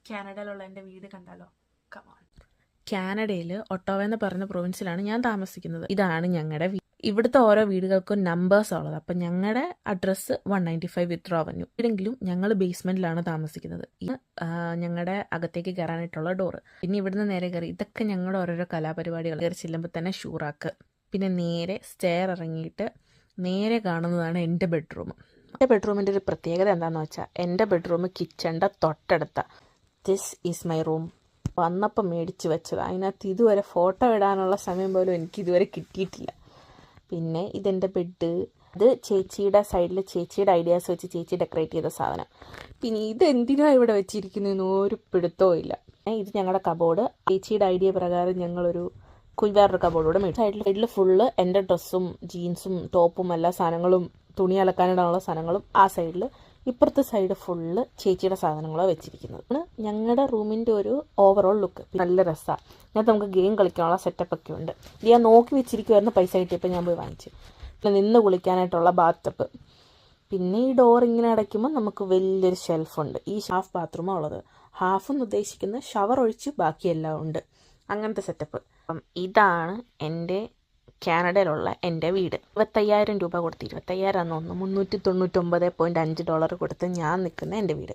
കാനഡയിലുള്ള എൻ്റെ വീട് കണ്ടാലോ? കമോൺ. കാനഡയിൽ ഒട്ടോവ എന്ന് പറയുന്ന പ്രൊവിൻസിലാണ് ഞാൻ താമസിക്കുന്നത്. ഇതാണ് ഞങ്ങളുടെ ഇവിടുത്തെ ഓരോ വീടുകൾക്കും നമ്പേഴ്സ് ഉള്ളത്. അപ്പം ഞങ്ങളുടെ അഡ്രസ്സ് 195 വിത്രോ അവന്യൂ. ഇല്ലെങ്കിലും ഞങ്ങൾ ബേസ്മെന്റിലാണ് താമസിക്കുന്നത്. ഇത് ഞങ്ങളുടെ അകത്തേക്ക് കയറാനായിട്ടുള്ള ഡോറ്. പിന്നെ ഇവിടുന്ന് നേരെ കയറി ഇതൊക്കെ ഞങ്ങളുടെ ഓരോരോ കലാപരിപാടികൾ. കയറി ചെല്ലുമ്പോൾ തന്നെ ഷൂറാക്ക്. പിന്നെ നേരെ സ്റ്റെയർ ഇറങ്ങിയിട്ട് നേരെ കാണുന്നതാണ് എൻ്റെ ബെഡ്റൂം. എൻ്റെ ബെഡ്റൂമിൻ്റെ ഒരു പ്രത്യേകത എന്താണെന്ന് വെച്ചാൽ എൻ്റെ ബെഡ്റൂം കിച്ചണിൻ്റെ തൊട്ടടുത്ത. This is my room. വന്നപ്പോൾ മേടിച്ച് വെച്ചത്. അതിനകത്ത് ഇതുവരെ ഫോട്ടോ ഇടാനുള്ള സമയം പോലും എനിക്ക് ഇതുവരെ കിട്ടിയിട്ടില്ല. പിന്നെ ഇതെൻ്റെ ബെഡ്. ഇത് ചേച്ചിയുടെ സൈഡിൽ ചേച്ചിയുടെ ഐഡിയാസ് വെച്ച് ചേച്ചി ഡെക്കറേറ്റ് ചെയ്ത സാധനം. പിന്നെ ഇതെന്തിനാണ് ഇവിടെ വെച്ചിരിക്കുന്നതെന്ന് ഒരു പിടുത്തവും ഇല്ല. ഇത് ഞങ്ങളുടെ കബോർഡ്. ചേച്ചിയുടെ ഐഡിയ പ്രകാരം ഞങ്ങളൊരു വേറൊരു കബോർഡോടെ മേടിച്ചു. സൈഡിൽ ഫുള്ള് എൻ്റെ ഡ്രസ്സും ജീൻസും ടോപ്പും എല്ലാ സാധനങ്ങളും തുണി അലക്കാനിടാനുള്ള സാധനങ്ങളും ആ സൈഡിൽ. ഇപ്പുറത്തെ സൈഡ് ഫുള്ള് ചേച്ചിയുടെ സാധനങ്ങളോ വെച്ചിരിക്കുന്നത്. ഞങ്ങളുടെ റൂമിൻ്റെ ഒരു ഓവറോൾ ലുക്ക് നല്ല രസമാണ്. അതിനകത്ത് നമുക്ക് ഗെയിം കളിക്കാനുള്ള സെറ്റപ്പൊക്കെ ഉണ്ട്. ഇത് ഞാൻ നോക്കി വെച്ചിരിക്കുമായിരുന്നു, പൈസ കിട്ടിയപ്പോൾ ഞാൻ പോയി വാങ്ങിച്ചു. പിന്നെ നിന്ന് കുളിക്കാനായിട്ടുള്ള ബാത്തപ്പ്. പിന്നെ ഈ ഡോർ ഇങ്ങനെ അടയ്ക്കുമ്പോൾ നമുക്ക് വലിയൊരു ഷെൽഫുണ്ട്. ഈ ഹാഫ് ബാത്റൂമാണ് ഉള്ളത്. ഹാഫ് എന്ന് ഉദ്ദേശിക്കുന്നത് ഷവർ ഒഴിച്ച് ബാക്കിയെല്ലാം ഉണ്ട്. അങ്ങനത്തെ സെറ്റപ്പ്. അപ്പം ഇതാണ് എൻ്റെ കാനഡയിലുള്ള എൻ്റെ വീട്. 25,000 രൂപ കൊടുത്ത്, 25,000 തോന്നുന്നു, $399.5 കൊടുത്ത് ഞാൻ നിൽക്കുന്ന എൻ്റെ വീട്.